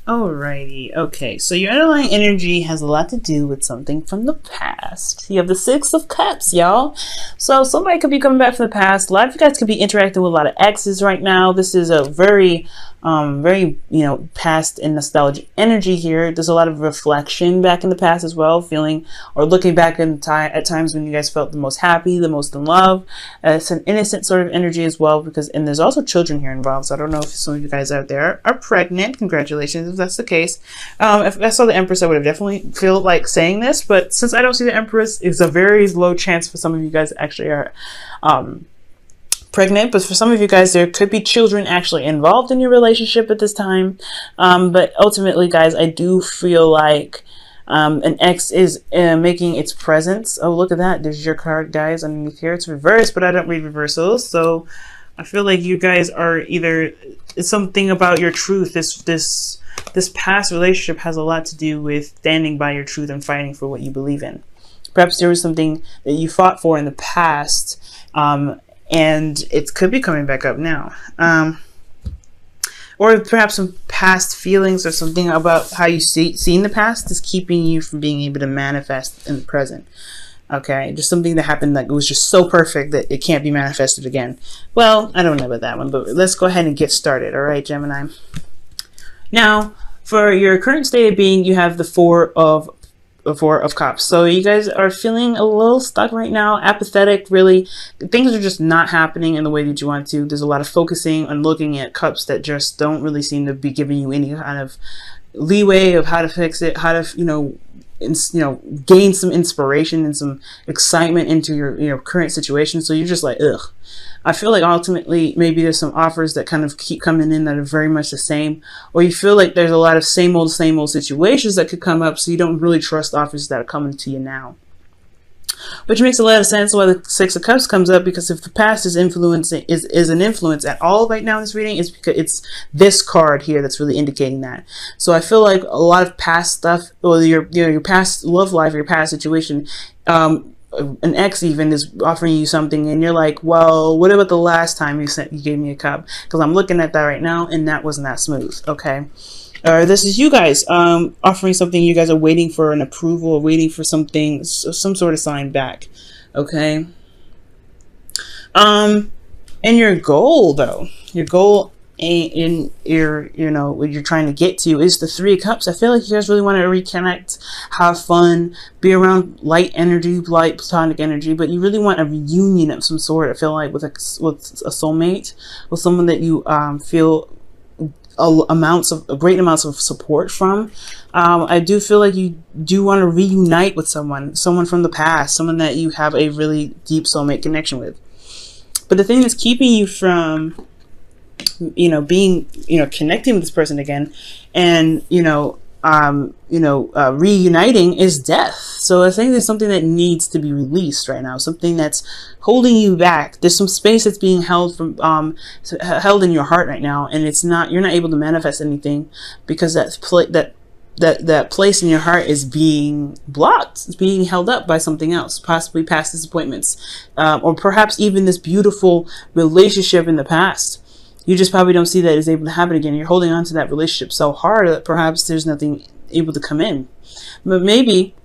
Alrighty, okay, so your underlying energy has a lot to do with something from the past. You have the Six of Cups, y'all. So somebody could be coming back from the past. A lot of you guys could be interacting with a lot of exes right now. This is a very, past and nostalgic energy here. There's a lot of reflection back in the past as well, feeling or looking back in time at times when you guys felt the most happy, the most in love. It's an innocent sort of energy as well, and there's also children here involved. So I don't know if some of you guys out there are pregnant. Congratulations if that's the case. If I saw the Empress, I would have definitely feel like saying this, but since I don't see the Empress, it's a very low chance for some of you guys actually are pregnant. But for some of you guys, there could be children actually involved in your relationship at this time. But ultimately, guys, I do feel like an ex is making its presence. Oh, look at that. There's your card, guys, underneath here. It's reversed, but I don't read reversals. So I feel like you guys are either, it's something about your truth. This past relationship has a lot to do with standing by your truth and fighting for what you believe in. Perhaps there was something that you fought for in the past, and it could be coming back up now. Or perhaps some past feelings or something about how you see in the past is keeping you from being able to manifest in the present. Okay, just something that happened that was just so perfect that it can't be manifested again. Well, I don't know about that one, but let's go ahead and get started. All right, Gemini. Now, for your current state of being, you have the Four of Cups. So you guys are feeling a little stuck right now, apathetic, really. Things are just not happening in the way that you want to. There's a lot of focusing on looking at cups that just don't really seem to be giving you any kind of leeway of how to fix it, how to, gain some inspiration and some excitement into your current situation. So you're just like, ugh. I feel like ultimately maybe there's some offers that kind of keep coming in that are very much the same, or you feel like there's a lot of same old situations that could come up, so you don't really trust offers that are coming to you now. Which makes a lot of sense why the Six of Cups comes up, because if the past is an influence at all right now in this reading, it's because it's this card here that's really indicating that. So I feel like a lot of past stuff, or your past love life, or your past situation, an ex even is offering you something and you're like, well, what about the last time you gave me a cup? Because I'm looking at that right now and that wasn't that smooth. Okay. Or this is you guys offering something, you guys are waiting for an approval, or waiting for something, some sort of sign back. Okay. And your goal though, in what you're trying to get to is the Three of Cups. I feel like you guys really want to reconnect, have fun, be around light energy, light platonic energy, but you really want a reunion of some sort. I feel like with a soulmate, with someone that you feel great amounts of support from. I do feel like you do want to reunite with someone from the past, someone that you have a really deep soulmate connection with. But the thing that's keeping you from being, connecting with this person again and, reuniting is death. So I think there's something that needs to be released right now, something that's holding you back. There's some space that's being held in your heart right now, and you're not able to manifest anything because that place in your heart is being blocked. It's being held up by something else, possibly past disappointments, or perhaps even this beautiful relationship in the past. You just probably don't see that it's able to happen again. You're holding on to that relationship so hard that perhaps there's nothing able to come in. But maybe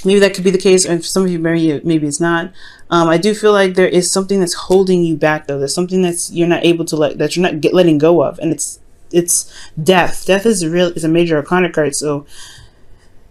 that could be the case, and for some of you, maybe it's not. I do feel like there is something that's holding you back, though. There's something you're not able to letting go of, and it's death. Death is a major arcana card. So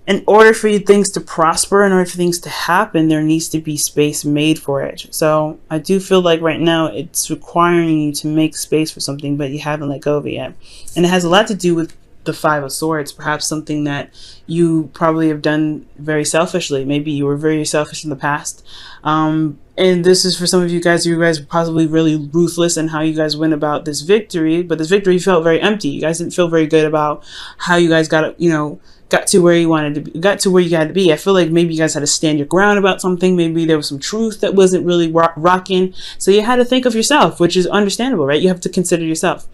in order for things to prosper, in order for things to happen, there needs to be space made for it. So I do feel like right now it's requiring you to make space for something, but you haven't let go of it yet. And it has a lot to do with the Five of Swords, perhaps something that you probably have done very selfishly. Maybe you were very selfish in the past. And this is for some of you guys were possibly really ruthless in how you guys went about this victory, but this victory felt very empty. You guys didn't feel very good about how you guys got to where you wanted to be, got to where you had to be. I feel like maybe you guys had to stand your ground about something. Maybe there was some truth that wasn't really rocking. So you had to think of yourself, which is understandable, right? You have to consider yourself.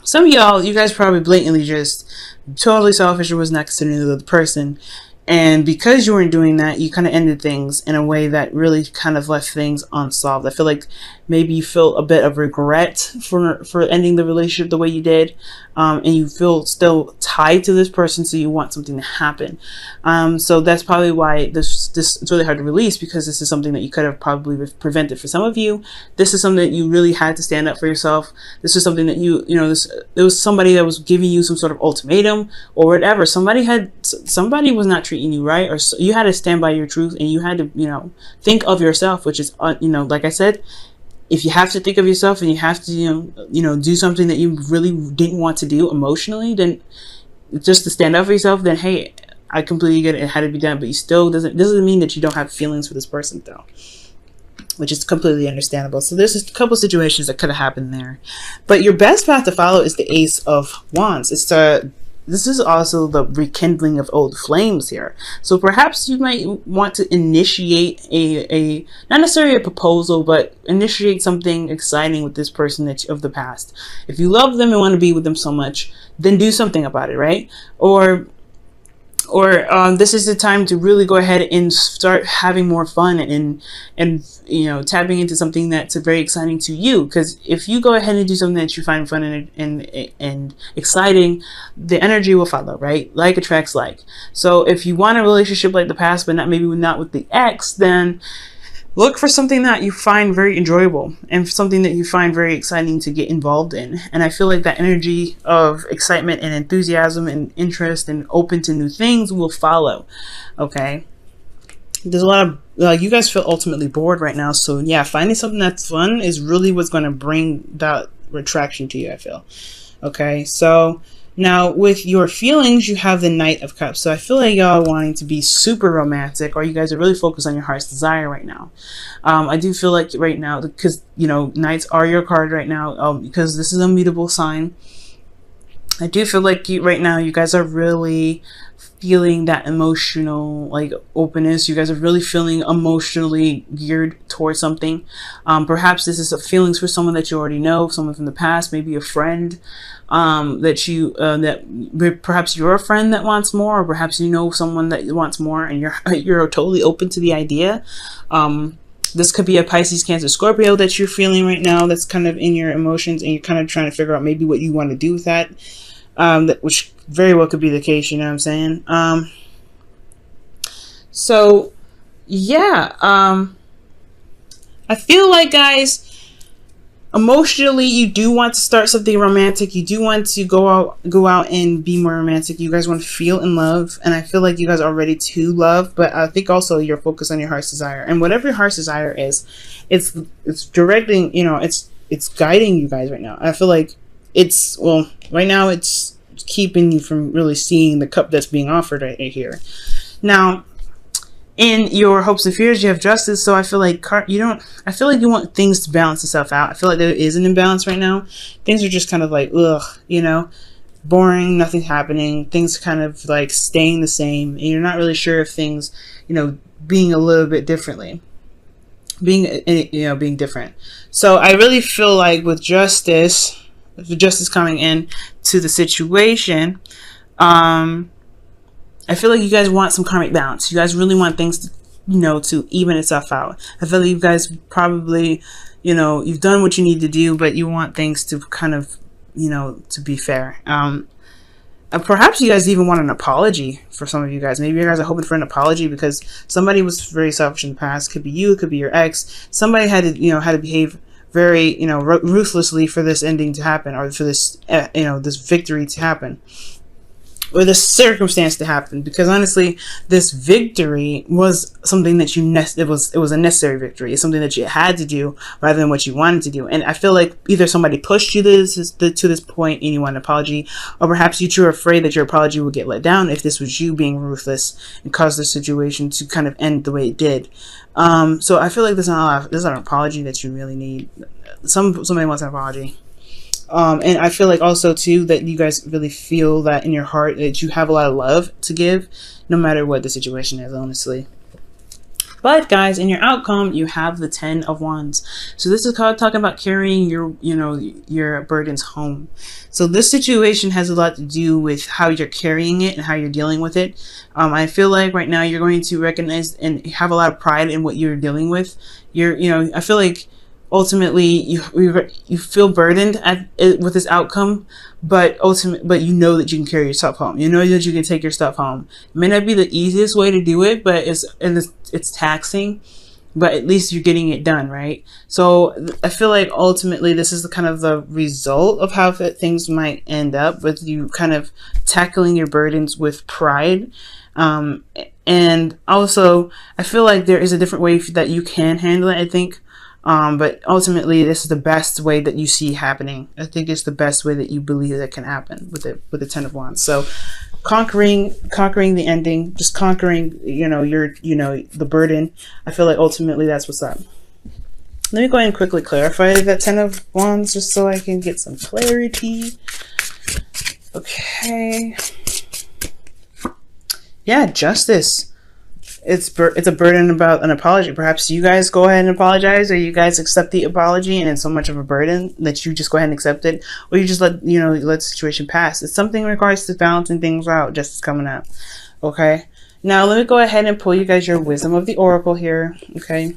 Some of y'all, you guys probably blatantly just totally selfish or was not considering the other person. And because you weren't doing that, you kind of ended things in a way that really kind of left things unsolved. I feel like maybe you feel a bit of regret for ending the relationship the way you did, and you feel still tied to this person, so you want something to happen. So that's probably why this it's really hard to release, because this is something that you could have probably prevented. For some of you, this is something that you really had to stand up for yourself. This is something that it was somebody that was giving you some sort of ultimatum or whatever. Somebody was not treating you right, or you had to stand by your truth, and you had to, think of yourself, which is, like I said, if you have to think of yourself and you have to, do something that you really didn't want to do emotionally, then just to stand up for yourself, then hey, I completely get it. It had to be done, but you still doesn't mean that you don't have feelings for this person though, which is completely understandable. So there's a couple situations that could have happened there, but your best path to follow is the Ace of Wands. This is also the rekindling of old flames here. So perhaps you might want to initiate a not necessarily a proposal, but initiate something exciting with this person of the past. If you love them and want to be with them so much, then do something about it, right? Or this is the time to really go ahead and start having more fun and tapping into something that's very exciting to you. Because if you go ahead and do something that you find fun and exciting, the energy will follow, right? Like attracts like. So if you want a relationship like the past, but maybe not with the ex, then look for something that you find very enjoyable and something that you find very exciting to get involved in. And I feel like that energy of excitement and enthusiasm and interest and open to new things will follow. Okay. There's a lot of, you guys feel ultimately bored right now. So yeah, finding something that's fun is really what's going to bring that retraction to you, I feel. Okay. So now with your feelings, you have the Knight of Cups. So I feel like y'all wanting to be super romantic, or you guys are really focused on your heart's desire right now. I do feel like right now, because, Knights are your card right now, because this is a mutable sign. I do feel like right now you guys are really feeling that emotional openness. You guys are really feeling emotionally geared towards something. Perhaps this is feelings for someone that you already know, someone from the past, maybe a friend that perhaps you're a friend that wants more, or perhaps someone that wants more, and you're totally open to the idea. This could be a Pisces, Cancer, Scorpio that you're feeling right now, that's kind of in your emotions, and you're kind of trying to figure out maybe what you want to do with that, which very well could be the case, you know what I'm saying? So yeah, I feel like, guys, emotionally, you do want to start something romantic. You do want to go out and be more romantic. You guys want to feel in love, and I feel like you guys are ready to love. But I think also you're focused on your heart's desire, and whatever your heart's desire is, it's directing. It's guiding you guys right now. I feel like right now it's keeping you from really seeing the cup that's being offered right here. Now, in your hopes and fears, you have Justice. So I feel like I feel like you want things to balance itself out. I feel like there is an imbalance right now. Things are just kind of like, boring, nothing's happening. Things kind of like staying the same. And you're not really sure if things, being a little bit differently. Being different. So I really feel like with Justice coming in to the situation, I feel like you guys want some karmic balance. You guys really want things to, to even itself out. I feel like you guys probably, you've done what you need to do, but you want things to kind of, to be fair. Perhaps you guys even want an apology for some of you guys. Maybe you guys are hoping for an apology because somebody was very selfish in the past. Could be you, it could be your ex. Somebody had to, behave very, ruthlessly for this ending to happen, or for this, this victory to happen, or this circumstance to happen. Because honestly, this victory was something that it was a necessary victory. It's something that you had to do rather than what you wanted to do. And I feel like either somebody pushed you to this point and you want an apology, or perhaps you two are afraid that your apology will get let down if this was you being ruthless and caused the situation to kind of end the way it did. So I feel like there's not an apology that you really need. Somebody wants an apology. And I feel like also too that you guys really feel that in your heart that you have a lot of love to give, no matter what the situation is, honestly. But guys, in your outcome, you have the 10 of Wands. So this is called talking about carrying your, your burdens home. So this situation has a lot to do with how you're carrying it and how you're dealing with it. I feel like right now you're going to recognize and have a lot of pride in what you're dealing with. I feel like ultimately you feel burdened with this outcome, but you know that you can carry yourself home. You know that you can take your stuff home. It may not be the easiest way to do it, but it's taxing, but at least you're getting it done, right? So I feel like ultimately this is the kind of the result of how things might end up, with you kind of tackling your burdens with pride. And also I feel like there is a different way that you can handle it, I think. But ultimately, this is the best way that you see happening. I think it's the best way that you believe that can happen with the 10 of Wands. So conquering the ending, just conquering, the burden. I feel like ultimately that's what's up. Let me go ahead and quickly clarify that 10 of Wands just so I can get some clarity. Okay. Yeah, justice. It's a burden about an apology. Perhaps you guys go ahead and apologize, or you guys accept the apology and it's so much of a burden that you just go ahead and accept it, or you just let the situation pass. It's something in regards to balancing things out. Justice coming out. Okay. Now let me go ahead and pull you guys your wisdom of the oracle here. Okay.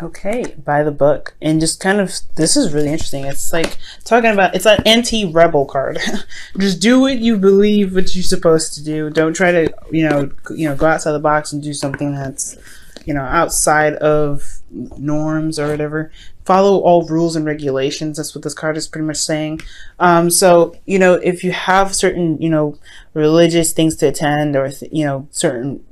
Okay, by the book. And just kind of, this is really interesting. It's like talking about, it's an anti-rebel card. Just do what you believe what you're supposed to do. Don't try to, go outside the box and do something that's, outside of norms or whatever. Follow all rules and regulations. That's what this card is pretty much saying. So, if you have certain, religious things to attend, or, certain,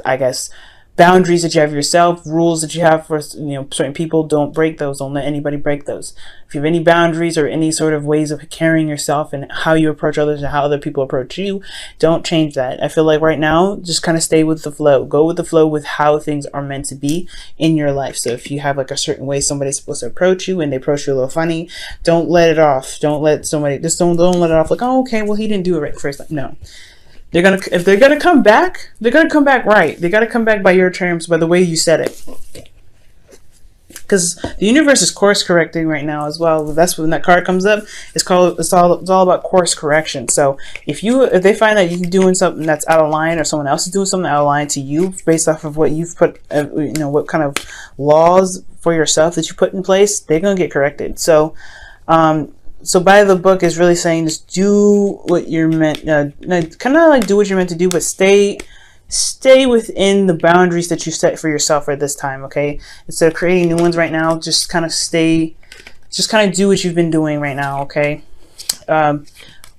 I guess, boundaries that you have yourself, rules that you have for certain people, don't break those. Don't let anybody break those. If you have any boundaries or any sort of ways of carrying yourself and how you approach others and how other people approach you, don't change that. I feel like right now, just kind of stay with the flow. Go with the flow with how things are meant to be in your life. So if you have like a certain way somebody's supposed to approach you and they approach you a little funny, don't let it off. Don't let somebody, just don't let it off like, oh, okay, well, he didn't do it right the first time. No. If they're gonna come back, they're gonna come back right. They gotta come back by your terms, by the way you said it. Because the universe is course correcting right now as well. That's when that card comes up. It's all about course correction. So if they find that you're doing something that's out of line, or someone else is doing something out of line to you based off of what you've put, what kind of laws for yourself that you put in place, they're gonna get corrected. So so by the book is really saying, just do what you're meant, kind of like do what you're meant to do, but stay within the boundaries that you set for yourself at this time. Okay, instead of creating new ones right now, just kind of do what you've been doing right now. Okay,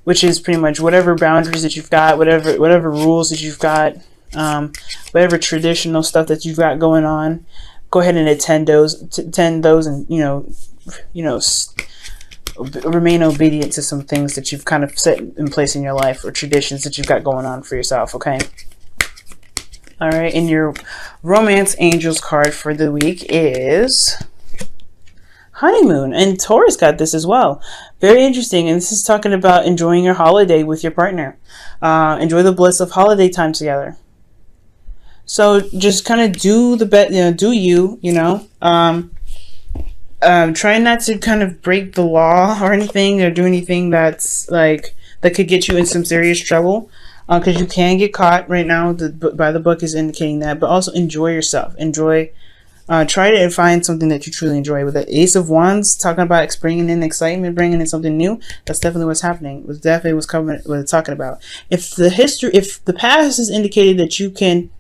which is pretty much whatever boundaries that you've got, whatever rules that you've got, whatever traditional stuff that you've got going on. Go ahead and attend those, and remain obedient to some things that you've kind of set in place in your life, or traditions that you've got going on for yourself. Okay. All right. And your romance angels card for the week is honeymoon, and Taurus got this as well. Very interesting. And this is talking about enjoying your holiday with your partner. Enjoy the bliss of holiday time together. So just kind of do the best, do you, try not to kind of break the law or anything, or do anything that could get you in some serious trouble, because you can get caught right now. By the book is indicating that. But also enjoy yourself. Try to find something that you truly enjoy. With the Ace of Wands talking about bringing in excitement, bringing in something new, that's definitely what's happening. It's definitely what it's talking about. If the past has indicated that you can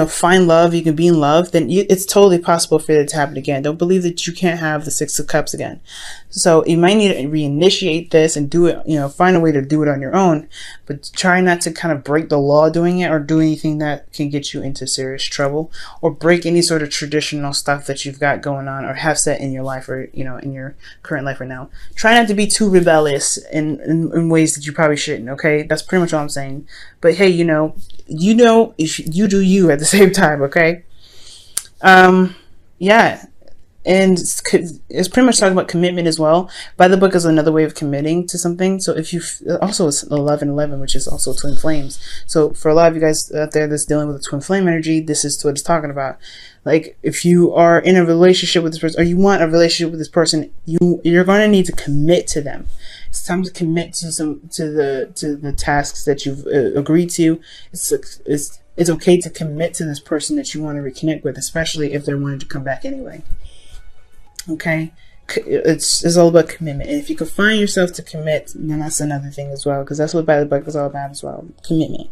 find love, you can be in love, then it's totally possible for it to happen again. Don't believe that you can't have the Six of Cups again. So you might need to reinitiate this and do it, find a way to do it on your own, but try not to kind of break the law doing it, or do anything that can get you into serious trouble, or break any sort of traditional stuff that you've got going on or have set in your life, or, in your current life right now. Try not to be too rebellious in ways that you probably shouldn't. Okay. That's pretty much all I'm saying. But hey, you do you at the same time. Okay. Yeah. and it's pretty much talking about commitment as well. By the book is another way of committing to something. So if you also it's 1111, which is also twin flames. So for a lot of you guys out there that's dealing with a twin flame energy, this is what it's talking about. Like if you are in a relationship with this person, or you want a relationship with this person, you're going to need to commit to them. It's time to commit to the tasks that you've agreed to. It's okay to commit to this person that you want to reconnect with, especially if they're wanting to come back anyway. Okay, it's all about commitment, and if you can find yourself to commit, then that's another thing as well, because that's what by the book is all about as well, commitment.